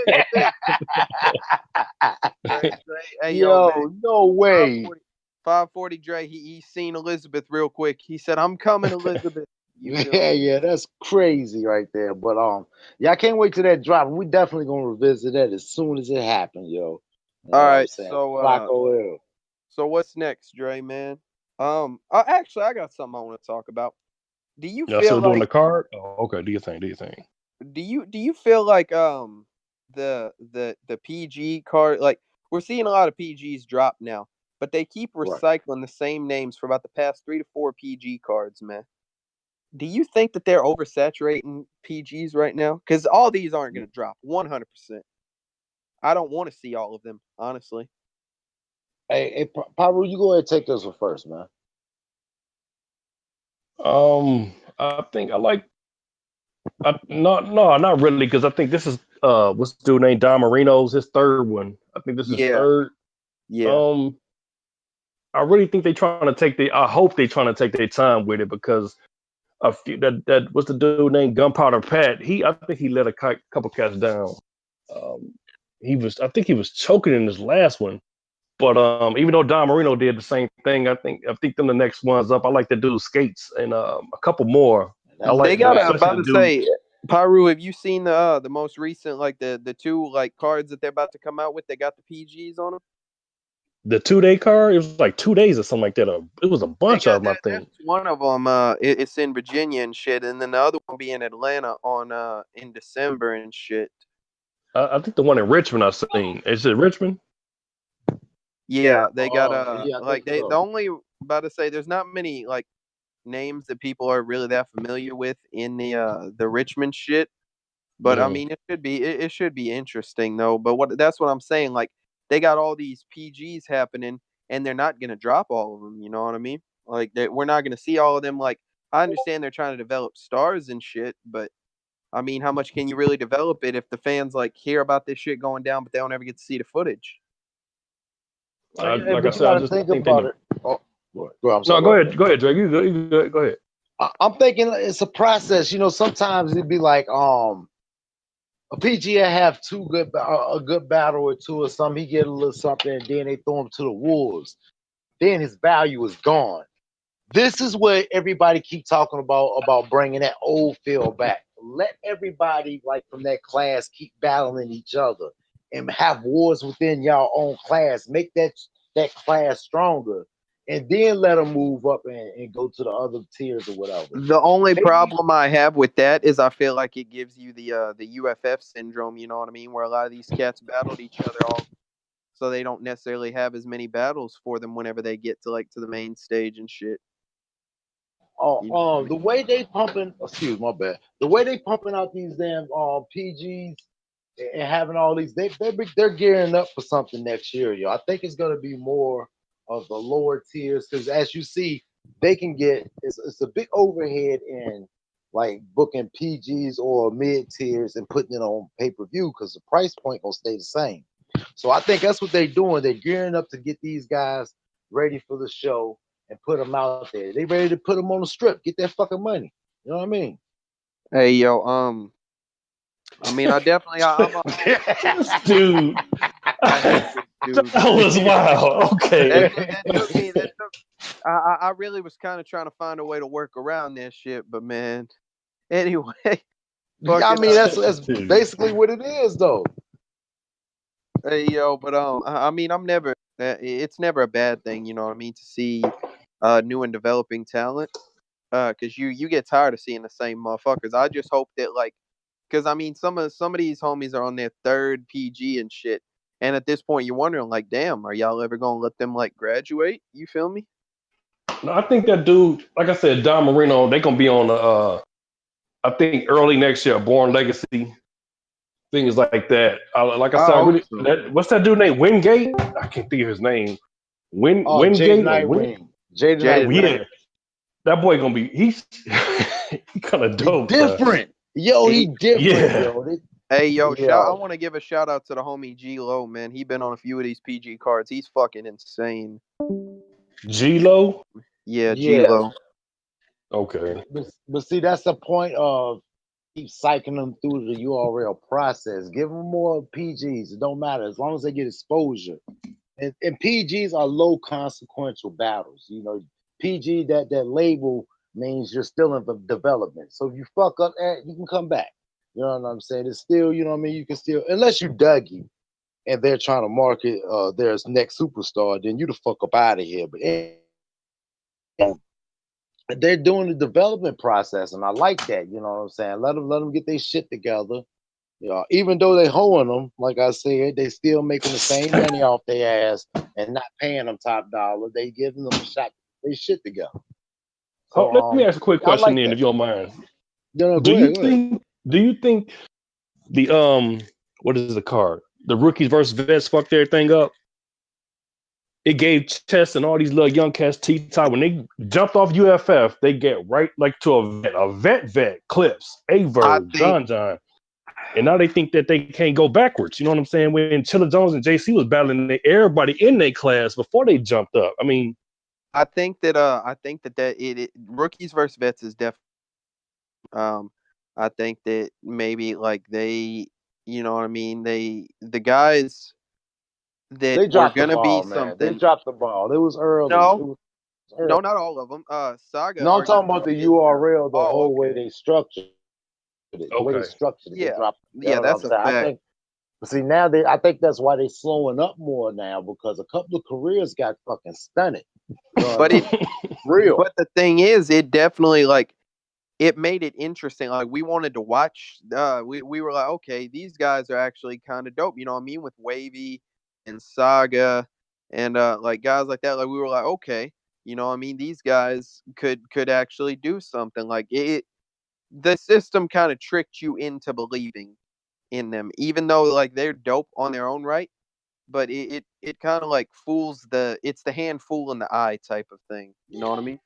Hey, yo, no way. 540 Dre. He seen Elizabeth real quick. He said, "I'm coming, Elizabeth." Yeah, that's crazy right there. But I can't wait till that drop. We definitely gonna revisit that as soon as it happens, yo. All right, so what's next, Dre, man? Actually, I got something I want to talk about. Do you feel still like doing the card? Oh, okay. Do you think? Do you feel like the PG card, like we're seeing a lot of PGs drop now, but they keep recycling the same names for about the past 3 to 4 PG cards, man. Do you think that they're oversaturating PGs right now? Because all these aren't going to drop 100%. I don't want to see all of them, honestly. Hey, Pyro, you go ahead and take this one first, man. I think I like. Not really, because I think this is what's the dude named Don Marino's his third one. I think this is third. Yeah. I really think I hope they're trying to take their time with it, because a few that what's the dude named Gunpowder Pat? I think he let a couple cats down. I think he was choking in his last one. But even though Don Marino did the same thing, I think them the next ones up. I like the dude Skates and a couple more. They got about to say, Pyru, have you seen the most recent, like the two like cards that they're about to come out with? They got the PGs on them. The 2-day card, it was like 2 days or something like that. It was a bunch of them, I think. One of them, it's in Virginia and shit, and then the other one be in Atlanta on in December and shit. I think the one in Richmond I've seen. Is it Richmond? Yeah, they got the only about to say there's not many like names that people are really that familiar with in the Richmond shit. But I mean, it should be interesting though. But that's what I'm saying. Like they got all these PGs happening, and they're not gonna drop all of them. You know what I mean? Like we're not gonna see all of them. Like I understand they're trying to develop stars and shit, but I mean, how much can you really develop it if the fans like hear about this shit going down, but they don't ever get to see the footage? Like I said, I just think about it. Oh, go ahead, Drake. You go ahead. I'm thinking it's a process. You know, sometimes it'd be like a PGA have a good battle or two or something. He get a little something, and then they throw him to the wolves. Then his value is gone. This is what everybody keep talking about bringing that old feel back. Let everybody like from that class keep battling each other and have wars within y'all own class. Make that class stronger, and then let them move up and go to the other tiers or whatever. The only problem I have with that is I feel like it gives you the UFF syndrome. You know what I mean? Where a lot of these cats battled each other all, so they don't necessarily have as many battles for them whenever they get to the main stage and shit. The way they pumping, my bad. The way they pumping out these damn PGs and having all these, they're gearing up for something next year, yo. I think it's gonna be more of the lower tiers because as you see, they can get it's a big overhead in like booking PGs or mid tiers and putting it on pay-per-view because the price point gonna stay the same. So I think that's what they're doing. They're gearing up to get these guys ready for the show and put them out there. They ready to put them on the strip, get that fucking money. You know what I mean? Hey yo, I mean, I definitely, dude. That was wild. Okay. I really was kind of trying to find a way to work around that shit, but man, anyway. I mean, that's basically what it is, though. Hey yo, but I mean, it's never a bad thing, you know what I mean, to see new and developing talent, because you get tired of seeing the same motherfuckers. I just hope that because I mean, some of these homies are on their third PG and shit, and at this point, you're wondering like, damn, are y'all ever gonna let them like graduate? You feel me? No, I think that dude, like I said, Don Marino, they gonna be on I think early next year, Born Legacy, things like that. Like I said, what's that dude named Wingate? I can't think of his name. Wingate. Jaden. Yeah, that boy gonna be. He's he kind of dope. Different. Yo, he different. Yeah. Yo. Hey, yo, I want to give a shout out to the homie G-Lo, man. He been on a few of these PG cards. He's fucking insane. G-Lo? Yeah, G-Lo. Okay. But see, that's the point of keep psyching them through the URL process. Give them more PGs. It don't matter as long as they get exposure. And PGs are low consequential battles. You know, PG, that label means you're still in development. So if you fuck up you can come back. You know what I'm saying? It's still, you know what I mean? You can still, unless you Dougie and they're trying to market their next superstar, then you the fuck up out of here. But they're doing the development process, and I like that. You know what I'm saying? Let them get their shit together. You know, even though they hoeing them, like I said, they still making the same money off their ass and not paying them top dollar. They giving them a shot to get their shit together. So, let me ask a quick question then, if you don't mind. No, do you think the what is the card? The rookies versus vets fucked everything up? It gave Chess and all these little young cats T-Top. When they jumped off UFF, they get right like to a vet, Clips, Averb, John. And now they think that they can't go backwards. You know what I'm saying? When Chilla Jones and JC was battling everybody in their class before they jumped up. I mean, I think that it rookies versus vets is definitely. I think that maybe like they, you know what I mean. The guys that were gonna be something. They dropped the ball. It was early. No, not all of them. Saga. No, I'm talking about the URL, the whole way they structured it. The way they structured it. Yeah, that's a fact. See, now I think that's why they slowing up more now, because a couple of careers got fucking stunted. But real. But the thing is, it definitely it made it interesting. Like we wanted to watch. We were like, okay, these guys are actually kind of dope. You know what I mean? With Wavy and Saga and like guys like that. Like we were like, okay, you know what I mean? These guys could actually do something. Like the system kind of tricked you into believing in them, even though like they're dope on their own right. But it kind of like it's the hand fooling the eye type of thing. You know what I mean?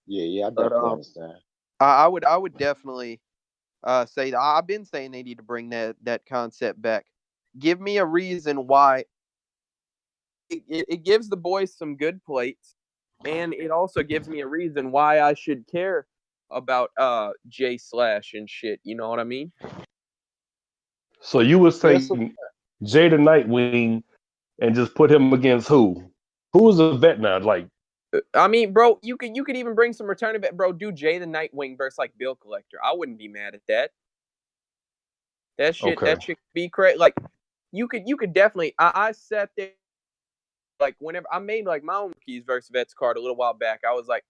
Yeah, I But definitely understand. I would definitely say that I've been saying they need to bring that concept back. Give me a reason why. It gives the boys some good plates, and it also gives me a reason why I should care about J Slash and shit. You know what I mean? So you would say Yes, Jay the Nightwing and just put him against who? Who's a vet now? Like, I mean, bro, you could even bring some returning vet, bro. Do Jay the Nightwing versus like Bill Collector. I wouldn't be mad at that. That shit could be crazy. Like you could definitely. I sat there like whenever I made like my own Keys versus Vets card a little while back. I was like,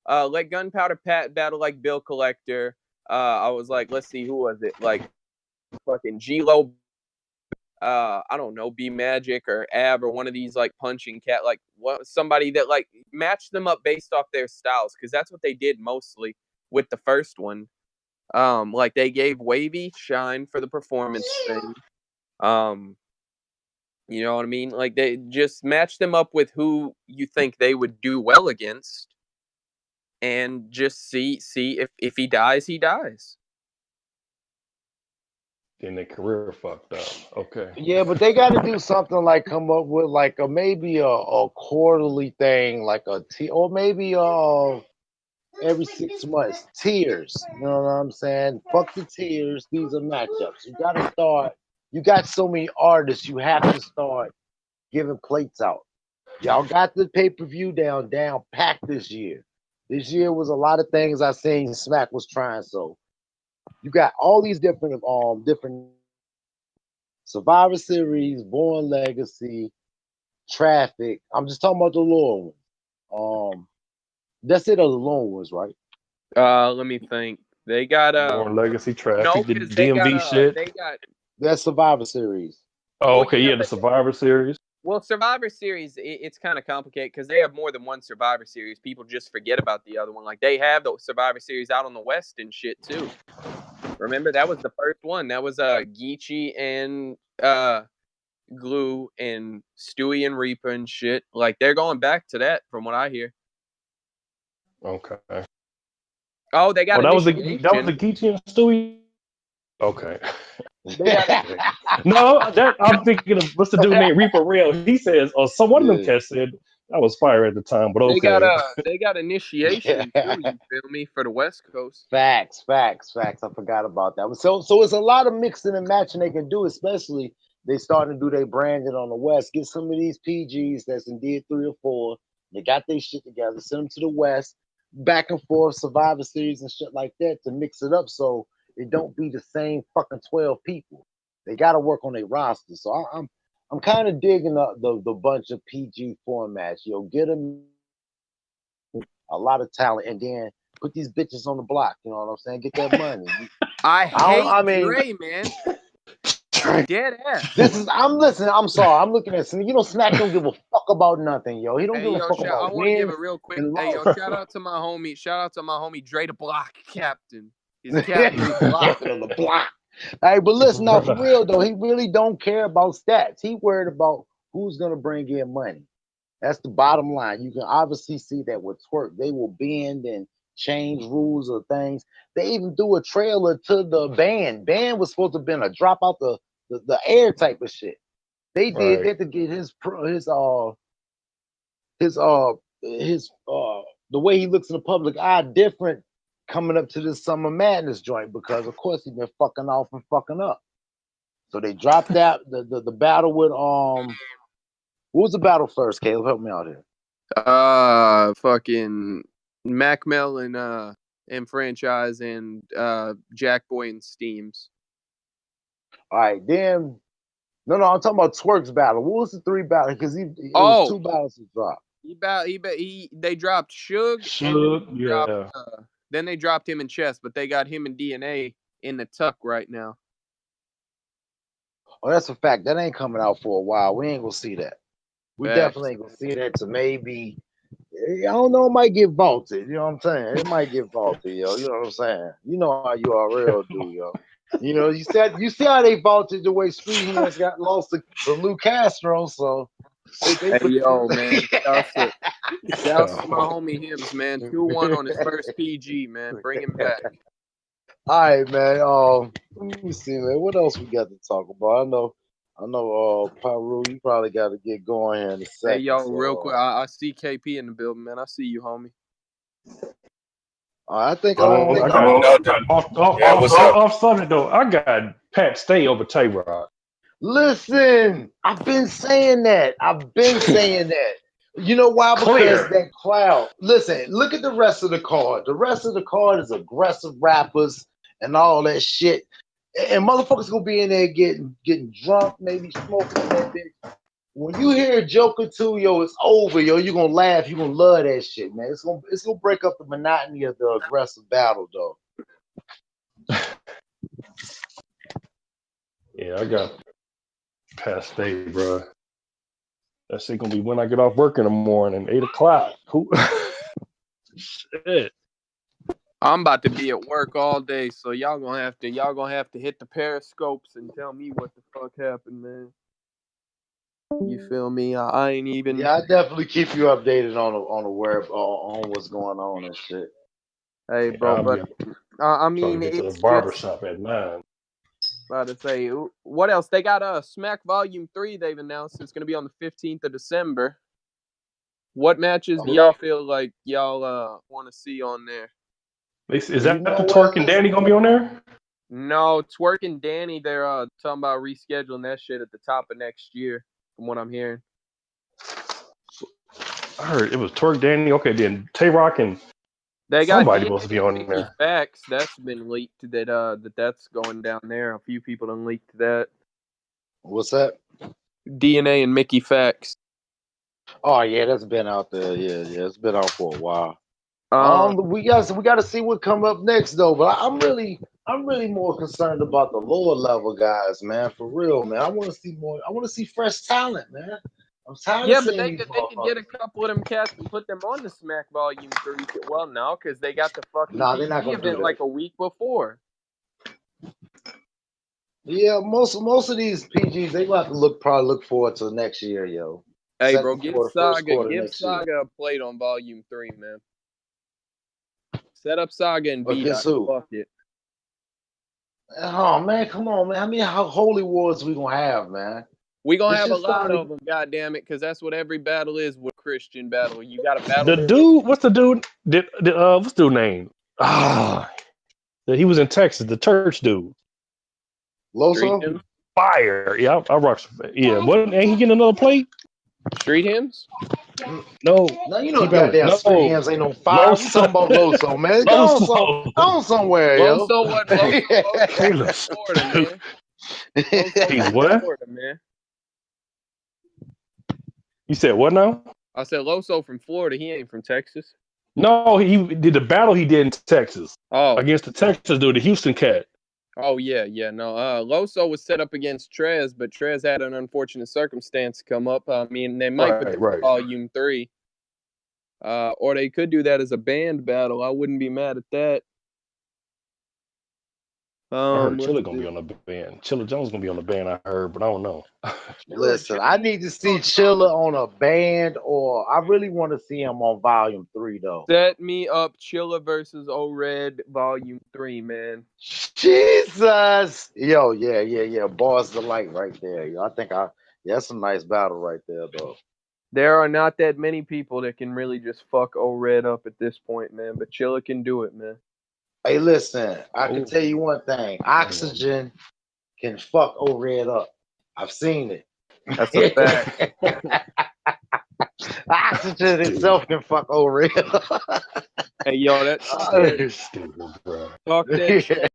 let Gunpowder Pat battle like Bill Collector. I was like, let's see, who was it? Like fucking G-Lo. I don't know, B Magic or Ab or one of these like punching cat, like somebody that like matched them up based off their styles, because that's what they did mostly with the first one. Like they gave Wavy shine for the performance thing. You know what I mean? Like they just match them up with who you think they would do well against, and just see if he dies, he dies. then their career fucked up. Okay. Yeah, but they got to do something like come up with like maybe a quarterly thing, like or maybe every 6 months tiers. You know what I'm saying? Fuck the tiers. These are matchups. You got to start. You got so many artists. You have to start giving plates out. Y'all got the pay-per-view down packed this year. This year was a lot of things I seen Smack was trying. So you got all these different Survivor Series, Born Legacy, Traffic. I'm just talking about the lower ones. That's it. Are the lower ones, right? Let me think. They got Born Legacy, Traffic, no, the because they DMV got shit. they got That's Survivor Series. Oh, okay, yeah, the Survivor Series. Well, Survivor Series, it's kind of complicated because they have more than one Survivor Series. People just forget about the other one. Like they have the Survivor Series out on the West and shit too. Remember, that was the first one. That was Geechee and Glue and Stewie and Reaper and shit. Like they're going back to that, from what I hear. Okay. Oh, they got that was the Geechee and Stewie. Okay. No, I'm thinking of what's the dude named Reaper Rail. He says, or someone of them cats said that was fire at the time, but okay. They got Initiation too. You feel me, for the West Coast? Facts. I forgot about that. So it's a lot of mixing and matching they can do, especially they starting to do their branding on the West. Get some of these PGs that's in did 3 or 4. They got their shit together. Send them to the West, back and forth Survivor Series and shit like that to mix it up so it don't be the same fucking 12 people. They got to work on their roster. So I'm kind of digging the bunch of PG formats. Get them a lot of talent, and then put these bitches on the block. You know what I'm saying? Get that money. I mean, Dre, man. Dead ass. I'm listening. I'm sorry. I'm looking at some. Smack don't give a fuck about nothing, yo. He don't give a fuck about. I want to give a real quick. Hey, yo, shout out to my homie Dre the Block Captain. He's captain of the block. Hey, but listen, now for real though, he really don't care about stats. He worried about who's gonna bring in money. That's the bottom line. You can obviously see that with Twerk, they will bend and change rules or things. They even do a trailer to the band. Band was supposed to have been a drop out the air type of shit. They did. Right. They had to get the way he looks in the public eye different coming up to this Summer Madness joint, because of course he's been fucking off and fucking up. So they dropped out the battle with what was the battle first, Caleb? Help me out here. Fucking Mac Mel and Franchise and Jack Boy and Steams. All right, then. No, I'm talking about Twerk's battle. What was the 3 battle? Because it was 2 battles to drop. They dropped Suge, then they dropped him in chess, but they got him in DNA in the tuck right now. Oh, that's a fact. That ain't coming out for a while. We ain't gonna see that. We definitely ain't gonna see that to maybe. I don't know. It might get vaulted. You know what I'm saying? It might get vaulted, yo. You know what I'm saying? You know how you are, real dude, yo. You know, you see how they vaulted the way Street Hands got lost to Lou Castro. So, hey, yo, man. Shouts to my homie Hims, man. 2-1 on his first PG, man. Bring him back. All right, man. Let me see, man. What else we got to talk about? I know. Paru, you probably got to get going here in a second. Hey, yo, real quick. I see KP in the building, man. I see you, homie. I think. Off subject though, I got Pat Stay over Tay-Rod. Listen, I've been saying that. You know why? Because that crowd. Listen, look at the rest of the card. The rest of the card is aggressive rappers and all that shit. And motherfuckers gonna be in there getting drunk, maybe smoking that bitch. When you hear Joker 2, yo, it's over, yo. You're gonna laugh. You're gonna love that shit, man. It's gonna break up the monotony of the aggressive battle, though. Yeah, I got past day, bro. That shit gonna be when I get off work in the morning, 8:00. Shit. I'm about to be at work all day, so y'all gonna have to hit the periscopes and tell me what the fuck happened, man. You feel me? I ain't even. Yeah, I definitely keep you updated on the web on what's going on and shit. Hey, bro, but I mean, it's to the barbershop at 9. About to say, what else? They got Smack Volume 3. They've announced it's gonna be on the 15th of December. What matches do y'all feel like y'all want to see on there? Is that the Twerk and Danny gonna be on there? No, Twerk and Danny, they're talking about rescheduling that shit at the top of next year, from what I'm hearing. I heard it was Twerk, Danny. Okay, then Tay-Rock and they got somebody supposed to be on there. Facts, that's been leaked that's going down there. A few people done leaked that. What's that? DNA and Mickey Facts. Oh yeah, that's been out there. Yeah, it's been out for a while. We got to see what come up next though. But I'm really more concerned about the lower level guys, man. For real, man. I want to see more. I want to see fresh talent, man. I'm tired of seeing they could get a couple of them cats and put them on the Smack Volume 3. Well, no, because they got the fucking they're not gonna event like a week before. Yeah, most of these PGs they gonna have to probably look forward to next year, yo. Hey, bro, give Saga a plate on Volume 3, man. Set up Saga and beat us. Fuck it. Oh man, come on, man. How many holy wars we gonna have, man? We gonna have a lot of them, goddamn it, because that's what every battle is with Christian battle. You got a battle. The dude, what's the dude? What's the dude name? He was in Texas, the church dude. Loso? Fire. Yeah, I rock. Yeah, ain't he getting another plate? Street Hymns? No, you know goddamn Street Hymns ain't no fire. We talking about Loso, man. Go on somewhere, yo. Loso from Florida, man. He's what? Florida, man. You said what now? I said Loso from Florida. He ain't from Texas. No, he did the battle he did in Texas. Oh, against the Texas dude, the Houston cat. Oh yeah. No, Loso was set up against Trez, but Trez had an unfortunate circumstance come up. I mean, they might put Volume 3, or they could do that as a band battle. I wouldn't be mad at that. I heard Chilla gonna be on the band. Chilla Jones gonna be on the band. I heard, but I don't know. Listen, I need to see Chilla on a band, or I really want to see him on Volume 3 though. Set me up, Chilla versus O-Red Volume 3, man. Jesus, yo, yeah. Bars the light right there. Yo, I think that's a nice battle right there though. There are not that many people that can really just fuck O-Red up at this point, man. But Chilla can do it, man. Hey, listen, I can tell you one thing. Oxygen can fuck O-Red up. I've seen it. That's a fact. Oxygen itself can fuck O-Red up. Hey, yo, that's stupid, bro. Fuck that shit.